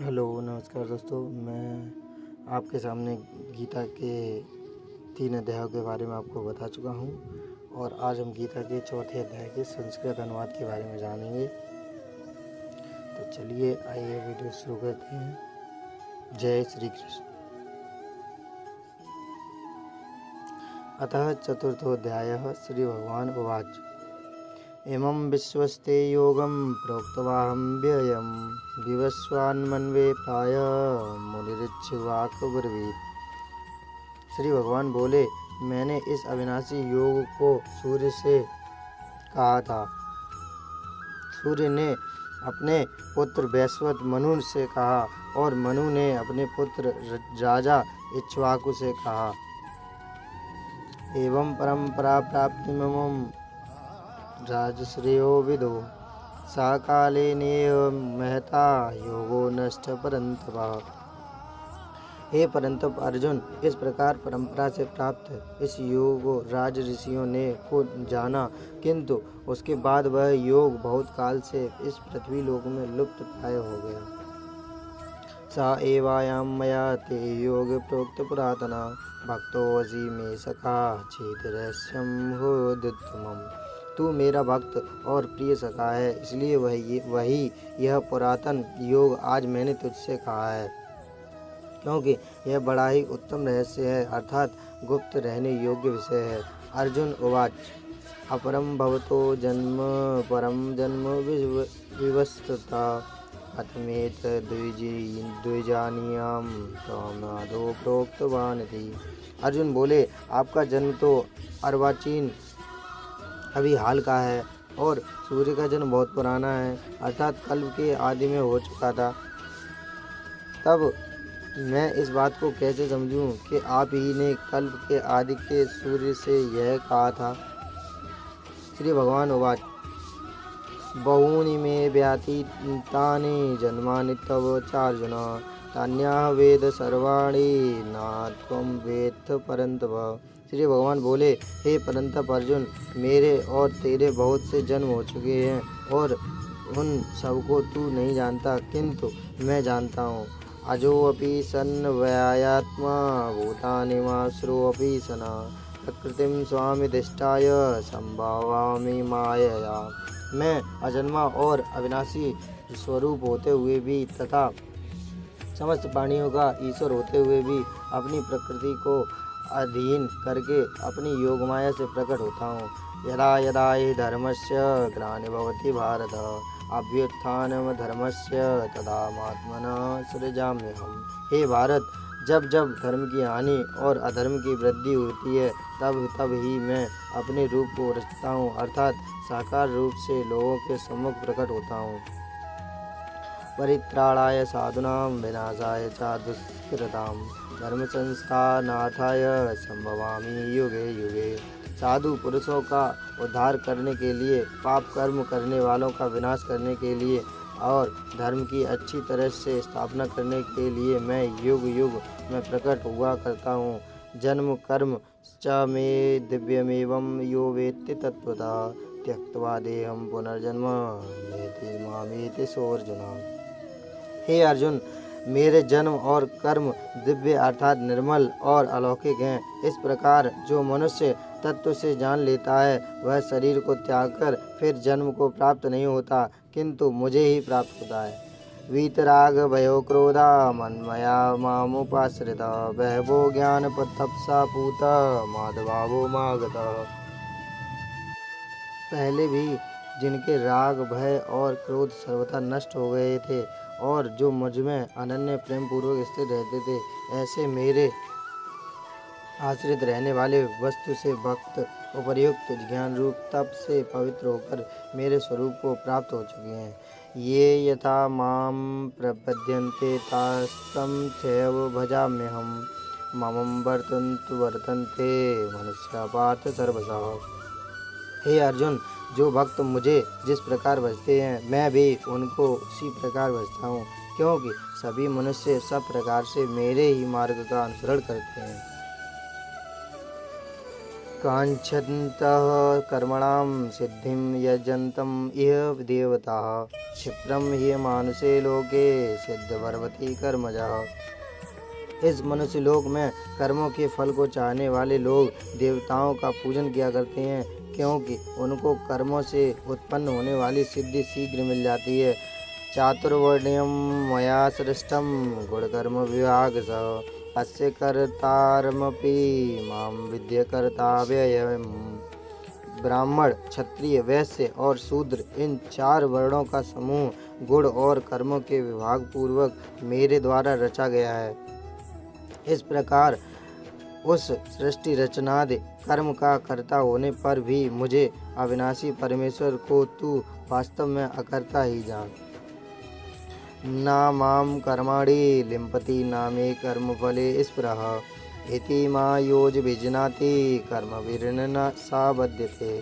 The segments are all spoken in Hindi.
हेलो नमस्कार दोस्तों। मैं आपके सामने गीता के 3 अध्यायों के बारे में आपको बता चुका हूँ और आज हम गीता के चौथे अध्याय के संस्कृत अनुवाद के बारे में जानेंगे। तो चलिए आइए वीडियो शुरू करते हैं। जय श्री कृष्ण। अतः चतुर्थोऽध्यायः। श्री भगवान उवाच इमं विश्वस्ते योगं प्रोक्तवाहं व्ययं विवस्वान्मन्वे प्राय मुनिरिच्छुवाक ब्रवीत्। श्री भगवान बोले, मैंने इस अविनाशी योग को सूर्य से कहा था। सूर्य ने अपने पुत्र वैश्वत मनु से कहा और मनु ने अपने पुत्र राजा इक्ष्वाकु से कहा। एवं परंपरा प्राप्तिमं राजश्रेयो विदो सा कालेनेव महता योगो नष्ट परंतप। हे परंतप अर्जुन, इस प्रकार परंपरा से प्राप्त इस योग को राज ऋषियों ने को जाना, किंतु उसके बाद वह योग बहुत काल से इस पृथ्वी लोक में लुप्त प्राय हो गया। सा एवायां मया ते योग प्रोक्त पुरातना भक्तोऽसि मे सखा चेत रहस्यं होदुत्तमम्। तू मेरा भक्त और प्रिय सखा है, इसलिए वही यह पुरातन योग आज मैंने तुझसे कहा है, क्योंकि यह बड़ा ही उत्तम रहस्य है, अर्थात गुप्त रहने योग्य विषय है। अर्जुन उवाच अपरम भवतो जन्म परम जन्म विवस्वता कथमेत द्विजानीयां त्वमादौ प्रोक्तवानिति। अर्जुन बोले, आपका जन्म तो अर्वाचीन अभी हाल का है और सूर्य का जन्म बहुत पुराना है, अर्थात कल्प के आदि में हो चुका था। तब मैं इस बात को कैसे समझूं कि आप ही ने कल्प के आदि के सूर्य से यह कहा था। श्री भगवान उवाच बहूनि मे व्यतीतानि जन्मानि तव चार्जुन तान्याः वेद सर्वाणि न त्वं वेत्थ परन्तप। श्री भगवान बोले, हे परंतप अर्जुन, मेरे और तेरे बहुत से जन्म हो चुके हैं और उन सबको तू नहीं जानता, किंतु मैं जानता हूँ। अजोऽपि सन् व्ययात्मा भूतानि माश्रोऽपि सन् प्रकृतिं स्वामिधिष्ठाय संभावामि मायया। मैं अजन्मा और अविनाशी स्वरूप होते हुए भी तथा समस्त प्राणियों का ईश्वर होते हुए भी अपनी प्रकृति को अधीन करके अपनी योगमाया से प्रकट होता हूँ। यदा यदा हि धर्मस्य ग्लानिर्भवति भारत अभ्युत्थानं धर्मस्य तदात्मानं सृजाम्यहम्। हे भारत, जब जब धर्म की हानि और अधर्म की वृद्धि होती है, तब तब ही मैं अपने रूप को रचता हूँ, अर्थात साकार रूप से लोगों के सम्मुख प्रकट होता हूँ। परित्राणाय साधूनां विनाशाय च दुष्कृतां धर्म संस्थानार्थाय संभवामि युगे युगे। साधु पुरुषों का उद्धार करने के लिए, पाप कर्म करने वालों का विनाश करने के लिए और धर्म की अच्छी तरह से स्थापना करने के लिए मैं युग युग में प्रकट हुआ करता हूँ। जन्म कर्म च मे दिव्यमेवं यो वेत्ति तत्त्वतः त्यक्त्वा देहं पुनर्जन्म नयति मामेति सोऽर्जुन। हे अर्जुन, मेरे जन्म और कर्म दिव्य अर्थात निर्मल और अलौकिक हैं। इस प्रकार जो मनुष्य तत्व से जान लेता है, वह शरीर को त्याग कर फिर जन्म को प्राप्त नहीं होता, किंतु मुझे ही प्राप्त होता है। वीतराग भयो क्रोधा मन्मया मामुपाश्रिता बहवो ज्ञान तपसा पूता माधवावो मागता। पहले भी जिनके राग भय और क्रोध सर्वथा नष्ट हो गए थे और जो मुझ में अनन्य प्रेम पूर्वक स्थिर रहते थे, ऐसे मेरे आश्रित रहने वाले वस्तु से भक्त उपर्युक्त ज्ञान रूप तप से पवित्र होकर मेरे स्वरूप को प्राप्त हो चुके हैं। ये यथा माम प्रपद्यन्ते तास्तम थैव भजाम्यहम् मम वर्तन्ते मनुष्या पार्थ सर्वशः। हे अर्जुन, जो भक्त मुझे जिस प्रकार भजते हैं, मैं भी उनको उसी प्रकार भजता हूँ, क्योंकि सभी मनुष्य सब प्रकार से मेरे ही मार्ग का अनुसरण करते हैं। काञ्चन्तः कर्मणां सिद्धिं यजन्तं इह देवताः क्षिप्रं हि मानुषे लोके सिद्धपर्वती कर्मजः। इस मनुष्य लोक में कर्मों के फल को चाहने वाले लोग देवताओं का पूजन किया करते हैं, क्योंकि उनको कर्मों से उत्पन्न होने वाली सिद्धि शीघ्र मिल जाती है। चातुर्वर्ण्यं मया सृष्टं गुणकर्म विभागशः अस्य कर्तारमपि मां विद्य कर्ताव्ययम्। ब्राह्मण, क्षत्रिय, वैश्य और शूद्र इन 4 वर्णों का समूह गुण और कर्मों के विभाग पूर्वक मेरे द्वारा रचा गया है। इस प्रकार उस सृष्टि रचनादि कर्म का कर्ता होने पर भी मुझे अविनाशी परमेश्वर को तू वास्तव में अकर्ता ही जान। ना माम कर्माणि लिम्पति ना मे कर्मफले स्पृहः इति मा योज विजनाति कर्मभिर्न सा बध्यते।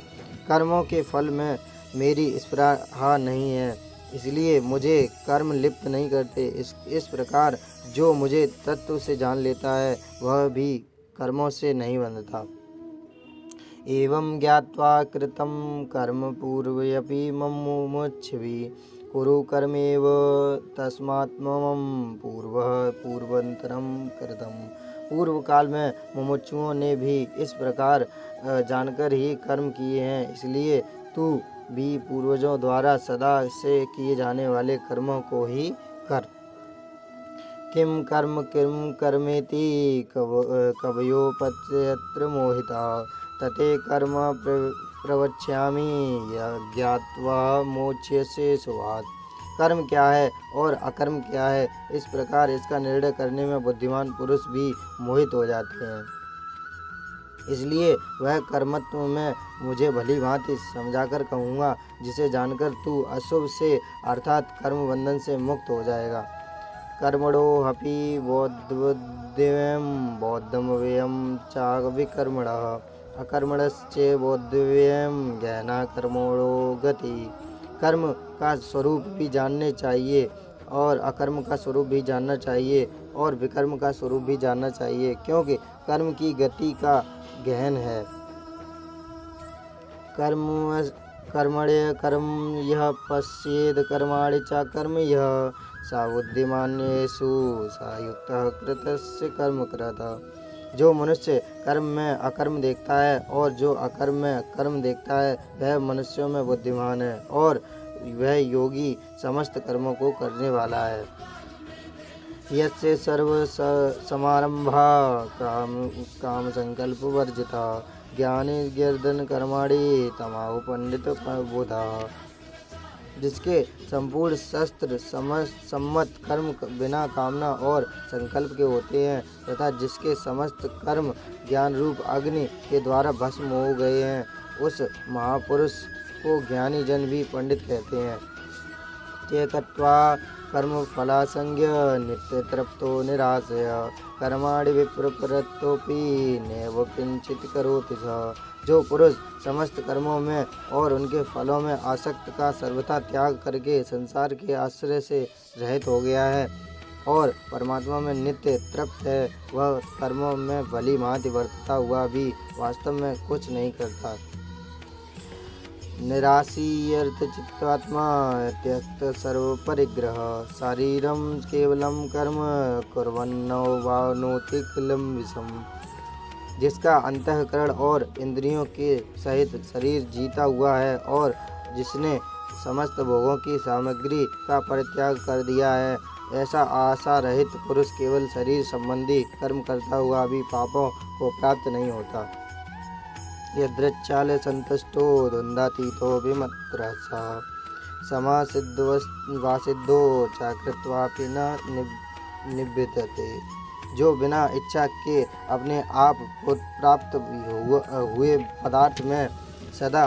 कर्मों के फल में मेरी स्पृहा नहीं है, इसलिए मुझे कर्म लिप्त नहीं करते। इस प्रकार जो मुझे तत्व से जान लेता है वह भी कर्मों से नहीं बंधता। एवं ज्ञात्वा कृतं कर्म पूर्वयपि मुमुक्षुभिः कुरु कर्मेव तस्मात् मम पूर्वंतरम कृतम्। पूर्व काल में मुमुक्षुओं ने भी इस प्रकार जानकर ही कर्म किए हैं, इसलिए तू भी पूर्वजों द्वारा सदा से किए जाने वाले कर्मों को ही कर। किम कर्मेति कवयोपत्यत्र मोहिता तते कर्म प्रवक्ष्यामि ज्ञात्वा मोक्ष्यसे शुभात्। कर्म क्या है और अकर्म क्या है, इस प्रकार इसका निर्णय करने में बुद्धिमान पुरुष भी मोहित हो जाते हैं। इसलिए वह कर्मत्व में मुझे भली भांति समझाकर कहूँगा, जिसे जानकर तू अशुभ से अर्थात कर्म बंधन से मुक्त हो जाएगा। कर्मणो हपि बोद्धव्यम बौद्धमव्ययम चाविकर्मणः अकर्मणश्च बोद्धव्यम ज्ञाना कर्मणो गति। कर्म का स्वरूप भी जानने चाहिए और अकर्म का स्वरूप भी जानना चाहिए और विकर्म का स्वरूप भी जानना चाहिए, क्योंकि कर्म की गति का गहन है। कर्मण्य कर्म यह पश्येद कर्माणि च कर्म यह सा बुद्धिमान्येषु सा युक्तः कृतस्य कर्म कृतः। जो मनुष्य कर्म में अकर्म देखता है और जो अकर्म में कर्म देखता है वह मनुष्यों में बुद्धिमान है और वह योगी समस्त कर्मों को करने वाला है। यस्य सर्व समारंभा काम संकल्प वर्जिता ज्ञानी गर्दन कर्माणि तमाहु पंडित बोधा। जिसके संपूर्ण शस्त्र सम्मत कर्म बिना कामना और संकल्प के होते हैं तथा जिसके समस्त कर्म ज्ञान रूप अग्नि के द्वारा भस्म हो गए हैं, उस महापुरुष को ज्ञानी जन भी पंडित कहते हैं। त्यक्त्वा कर्म फलासंज्ञ नित्य तृप्तो निराशय कर्माणि विप्रवृत्तोपि नैव किंचित् करोति सः। जो पुरुष समस्त कर्मों में और उनके फलों में आसक्त का सर्वथा त्याग करके संसार के आश्रय से रहित हो गया है और परमात्मा में नित्य तृप्त है, वह कर्मों में भली भांति वर्तता हुआ भी वास्तव में कुछ नहीं करता। निराशीर्थ चित्तात्मा त्यक्त सर्व परिग्रह शरीरम केवलम कर्म कुर्वन्नो वानोति किलम विषम। जिसका अंतःकरण और इंद्रियों के सहित शरीर जीता हुआ है और जिसने समस्त भोगों की सामग्री का परित्याग कर दिया है, ऐसा आशा रहित पुरुष केवल शरीर संबंधी कर्म करता हुआ भी पापों को प्राप्त नहीं होता। यदृच्छाल संतुष्टो द्वंद्वातीतो विमत्रः समासिद्धो चाकृत्वापि न निबध्यते। जो बिना इच्छा के अपने आप को प्राप्त हुए पदार्थ में सदा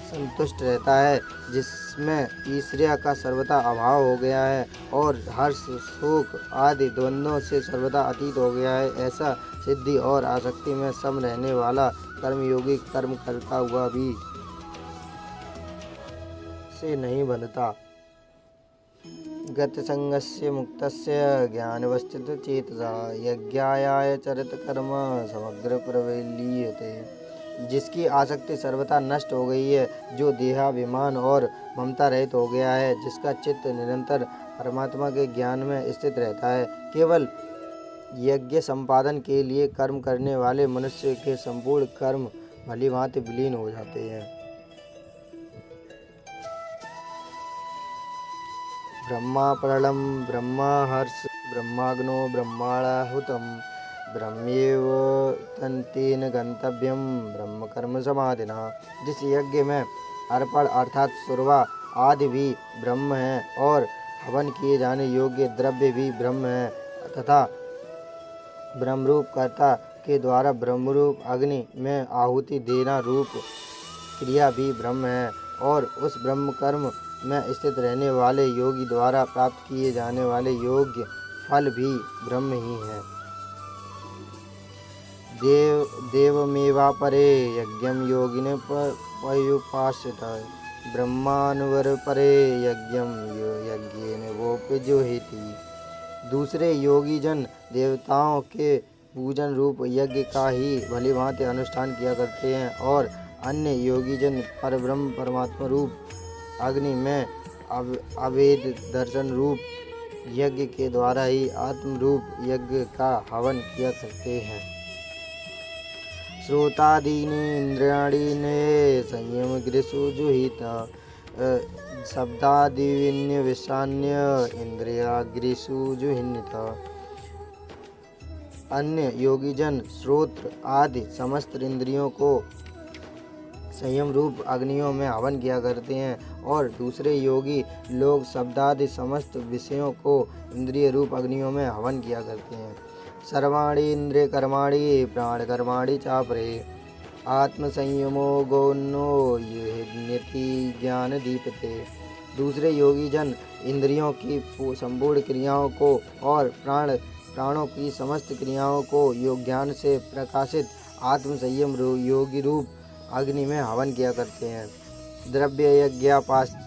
संतुष्ट रहता है, जिसमें ईर्ष्या का सर्वथा अभाव हो गया है और हर्ष शोक आदि द्वंद्वों से सर्वथा अतीत हो गया है, ऐसा सिद्धि और आसक्ति में सम रहने वाला कर्मयोगी कर्म करता हुआ भी से नहीं बंधता। गत संगस्य मुक्तस्य ज्ञानवस्थित चेतसा यज्ञाय चरित कर्म समग्र प्रवेलीयते। जिसकी आसक्ति सर्वथा नष्ट हो गई है, जो देहाभिमान और ममता रहित हो गया है, जिसका चित्त निरंतर परमात्मा के ज्ञान में स्थित रहता है। केवल यज्ञ संपादन के लिए कर्म करने वाले मनुष्य के संपूर्ण कर्म भलीभांति विलीन हो जाते हैं। ब्रह्मा प्रणम ब्रह्मा हर्ष ब्रह्माग्नो ब्रह्माणाहुतम ब्रह्मेव तन्तेन गंतव्यम ब्रह्म कर्म समाधिना। जिस यज्ञ में अर्पण अर्थात सुरवा आदि भी ब्रह्म है और हवन किए जाने योग्य द्रव्य भी ब्रह्म है तथा ब्रह्मरूप कर्ता के द्वारा ब्रह्मरूप अग्नि में आहुति देना रूप क्रिया भी ब्रह्म है और उस ब्रह्म कर्म में स्थित रहने वाले योगी द्वारा प्राप्त किए जाने वाले योग्य फल भी ब्रह्म ही है। देवमेवापरे यज्ञम योगिने पयुपासित ब्रह्मानुवर परे यज्ञम यज्ञेन वोपजुहिति। दूसरे योगी जन देवताओं के पूजन रूप यज्ञ का ही भलीभांति अनुष्ठान किया करते हैं और अन्य योगी जन परब्रह्म परमात्मा रूप अग्नि में अवेद दर्शन रूप यज्ञ के द्वारा ही आत्म रूप यज्ञ का हवन किया करते हैं। श्रोतादीनि इंद्रियाणि ने संयम गृहसु जुहिता शब्दादिविन्य विषान्य इंद्रियाग्रिसु जुहिन्यता। अन्य योगी जन श्रोत्र आदि समस्त इंद्रियों को संयम रूप अग्नियों में हवन किया करते हैं और दूसरे योगी लोग शब्दादि समस्त विषयों को इंद्रिय रूप अग्नियों में हवन किया करते हैं। सर्वाणि इंद्रिय कर्माणि प्राण कर्माणि चापरे आत्म संयमो गौनो युहिन्यति ज्ञान दीपते। दूसरे योगी जन इंद्रियों की संपूर्ण क्रियाओं को और प्राणों की समस्त क्रियाओं को योग ज्ञान से प्रकाशित आत्म संयम योगी रूप अग्नि में हवन किया करते हैं। द्रव्य यज्ञापोयज्ञा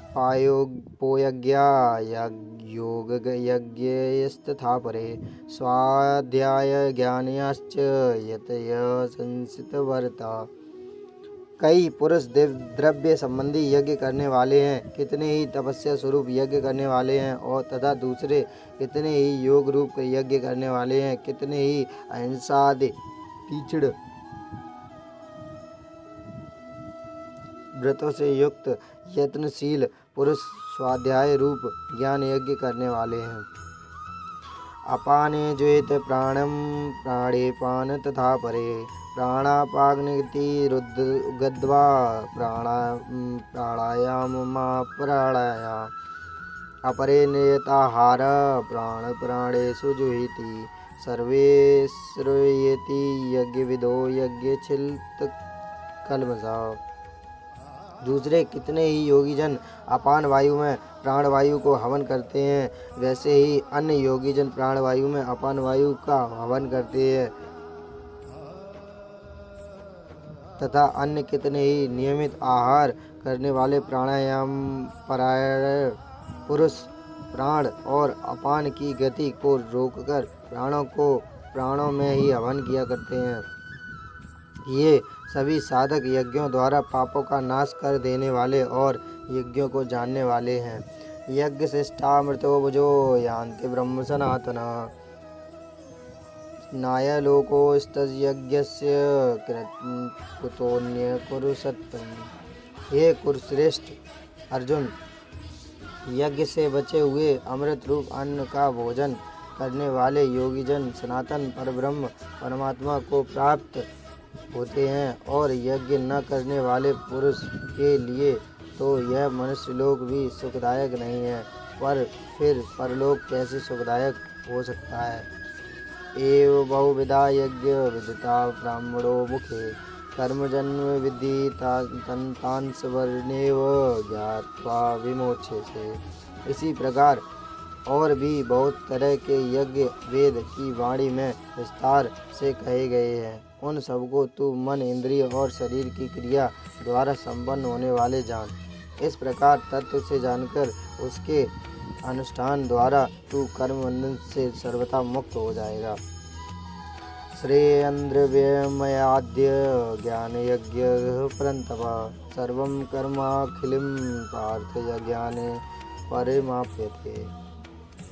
योग यज्ञस्तथा परे स्वाध्याय ज्ञानयाश्च यतय संसितवर्ता। कई पुरुष द्रव्य संबंधी यज्ञ करने वाले हैं, कितने ही तपस्या स्वरूप यज्ञ करने वाले हैं और तथा दूसरे कितने ही योग रूप यज्ञ करने वाले हैं, कितने ही अहिंसा आदि तीक्ष्ण व्रतों से युक्त यत्नशील पुरुष स्वाध्याय रूप ज्ञान यज्ञ करने वाले हैं। अपाने ज्वेत प्राणम प्राणे पान तथा परे प्राणापाग्निति रुद्गद्वा प्राणायाम प्राणाया अपरे नियताहार प्राण प्राणेषु जुहिति सर्वे श्रूयेति यज्ञविदो यज्ञचिल्त कल्मषा। दूसरे कितने ही योगी जन अपान वायु में प्राण वायु को हवन करते हैं, वैसे ही अन्य योगी जन प्राण वायु में अपान वायु का हवन करते हैं तथा अन्य कितने ही नियमित आहार करने वाले प्राणायाम परायण पुरुष प्राण और अपान की गति को रोककर प्राणों में ही हवन किया करते हैं। ये सभी साधक यज्ञों द्वारा पापों का नाश कर देने वाले और यज्ञों को जानने वाले हैं। यज्ञ शिष्टामृतो भुजो यान्ति ब्रह्म सनातना नायलोकोस्तयज्ञस्य कुतोन्य कुरुसत्तम। हे कुरुश्रेष्ठ अर्जुन, यज्ञ से बचे हुए अमृत रूप अन्न का भोजन करने वाले योगीजन सनातन परब्रह्म परमात्मा को प्राप्त होते हैं और यज्ञ न करने वाले पुरुष के लिए तो यह मनुष्य लोक भी सुखदायक नहीं है, पर फिर परलोक कैसे सुखदायक हो सकता है। एव बहुविधा यज्ञ विदिता ब्राह्मणो मुखे कर्म जन्म विधि तंतांस वर्णेव ज्ञात्वा विमोक्षसे। इसी प्रकार और भी बहुत तरह के यज्ञ वेद की वाणी में विस्तार से कहे गए हैं। उन सबको तू मन इंद्रिय और शरीर की क्रिया द्वारा संपन्न होने वाले जान। इस प्रकार तत्व से जानकर उसके अनुष्ठान द्वारा तू कर्म बंधन से सर्वथा मुक्त हो जाएगा। श्रेयन्द्रव्यमयाद्य ज्ञानयज्ञः परन्तप सर्वं कर्माखिलं पार्थ यज्ञाने परिमाप्यते।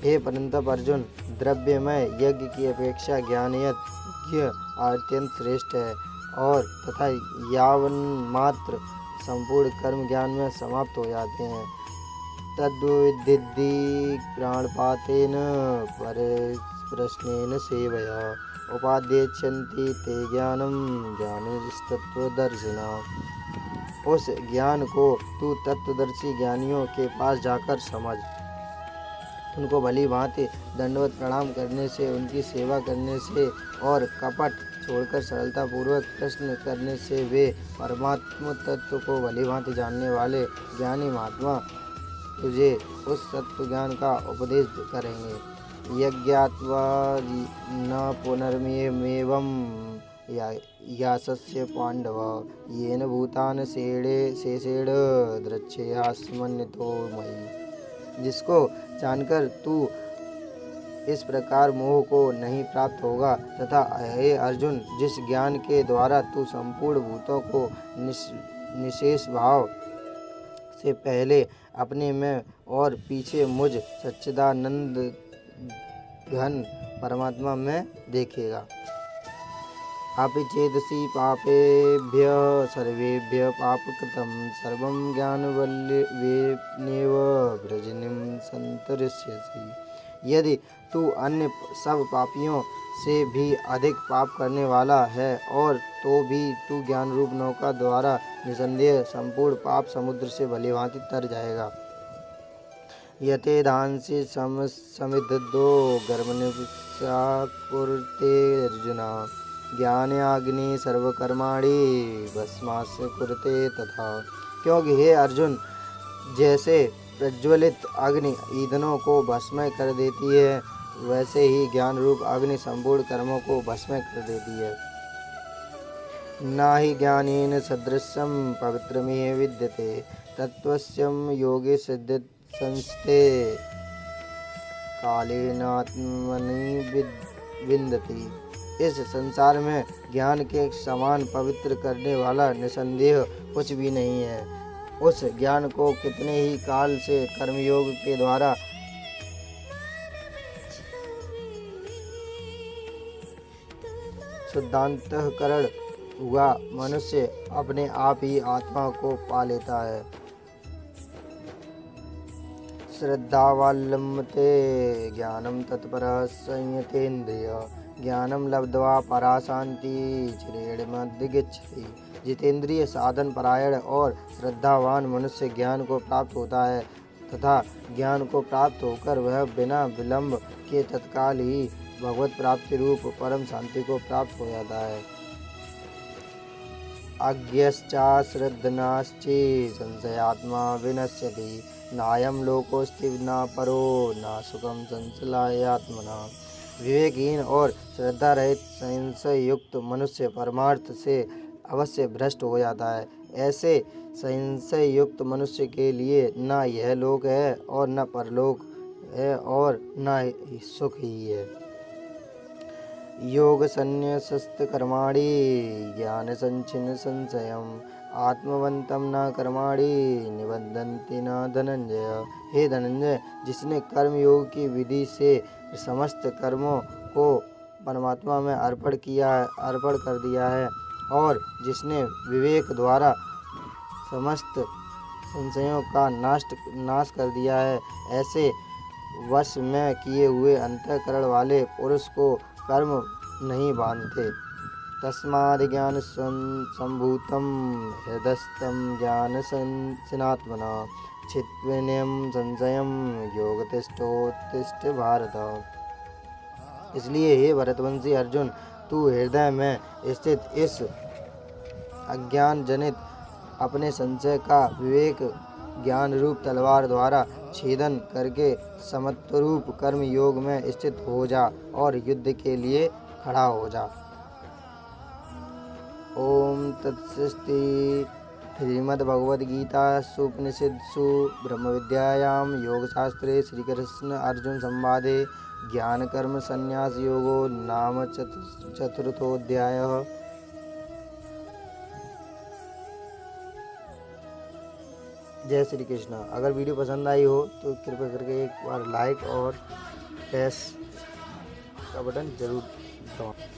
हे परंतप अर्जुन, द्रव्यमय यज्ञ की अपेक्षा ज्ञान यज्ञ अत्यंत श्रेष्ठ है और तथा यावन मात्र संपूर्ण कर्म ज्ञान में समाप्त हो जाते हैं। तद्विद्धि प्राणपातेन परिप्रश्नेन सेवया उपादेयन्ति ते ज्ञानम ज्ञानिस्तत्त्वदर्शिना। उस ज्ञान को तू तत्वदर्शी ज्ञानियों के पास जाकर समझ। उनको भली भांति दंडवत प्रणाम करने से, उनकी सेवा करने से और कपट छोड़कर सरलता पूर्वक प्रश्न करने से वे परमात्म तत्व को भली भांति जानने वाले ज्ञानी महात्मा तुझे उस तत्व ज्ञान का उपदेश करेंगे। यज्ञात्वा न पुनर्मेवं यासस्य पांडव येन भूतान शेषेण द्रक्ष्यास्मन्यतो मयि। जिसको जानकर तू इस प्रकार मोह को नहीं प्राप्त होगा तथा हे अर्जुन, जिस ज्ञान के द्वारा तू संपूर्ण भूतों को निशेष भाव से पहले अपने में और पीछे मुझ सच्चिदानंद घन परमात्मा में देखेगा। अपि पापेभ्य सर्वेभ्य पापकृतं सर्वं ज्ञानवल्लभेनैव वृजनिं संतरिष्यसि। यदि तू अन्य सब पापियों से भी अधिक पाप करने वाला है और तो भी तू ज्ञान रूप नौका द्वारा निसंदेह संपूर्ण पाप समुद्र से भलीभांति तर जाएगा। यतेधांसि समिद्धो गर्भनिपसा कुरुते अर्जुन ज्ञानाग्नि सर्वकर्माणि भस्मास्य कुरुते तथा। क्योंकि हे अर्जुन, जैसे प्रज्वलित अग्नि ईंधनों को भस्मय कर देती है, वैसे ही ज्ञान रूप अग्नि संपूर्ण कर्मों को भस्मय कर देती है। नाहि ज्ञानेन सदृशं पवित्रमेव विद्यते तत्त्वस्यं योगे संस्थे कालेनात्मनि विन्दति। इस संसार में ज्ञान के समान पवित्र करने वाला निसंदेह कुछ भी नहीं है। उस ज्ञान को कितने ही काल से कर्मयोग के द्वारा शुद्धांतःकरण हुआ मनुष्य अपने आप ही आत्मा को पा लेता है। श्रद्धावाल्लम्ते ज्ञानम तत्परः संयतेन्द्रिय ज्ञानम लब्ध्वा पराशांति चिरेणमधिगच्छति। जितेंद्रिय साधन परायण और श्रद्धावान मनुष्य ज्ञान को प्राप्त होता है तथा ज्ञान को प्राप्त होकर वह बिना विलंब के तत्काल ही भगवत प्राप्ति रूप परम शांति को प्राप्त हो जाता है। अज्ञश्चाश्रद्धनाश्चि संशयात्मा विनश्यति नायं लोकोऽस्ति न परो न सुखं संशयात्मना। विवेकहीन और श्रद्धा रहित संशय युक्त मनुष्य परमार्थ से अवश्य भ्रष्ट हो जाता है। ऐसे संशय युक्त मनुष्य के लिए न यह लोक है और न परलोक है और न सुख ही है। योग संन्यस्त कर्माणि ज्ञान संचिन संशयम् आत्मवंतम न कर्माणि निबद्धन्ति न धनंजय। हे धनंजय, जिसने कर्म योग की विधि से समस्त कर्मों को परमात्मा में अर्पण कर दिया है और जिसने विवेक द्वारा समस्त संशयों का नाश कर दिया है, ऐसे वश में किए हुए अंतःकरण वाले पुरुष को कर्म नहीं बांधते। तस्माद् ज्ञान संभूतं हृदयस्थं ज्ञान सनात्मना छित्त्वन्यं संशयं योगतिष्ठोत्तिष्ठ भारत। इसलिए हे भरतवंशी अर्जुन, तू हृदय में स्थित इस अज्ञान जनित अपने संशय का विवेक ज्ञान रूप तलवार द्वारा छेदन करके समत्वरूप कर्म योग में स्थित हो जा और युद्ध के लिए खड़ा हो जा। ओम तत्सृष्टि श्रीमद् भगवद गीता सुपनिषत्सु ब्रह्म विद्यायां योगशास्त्रे श्रीकृष्ण अर्जुन संवादे ज्ञान कर्म संन्यास योगो नाम चतुर्थोऽध्यायः। जय श्री कृष्ण। अगर वीडियो पसंद आई हो तो कृपया करके एक बार लाइक और प्रेस का बटन जरूर दबाएं।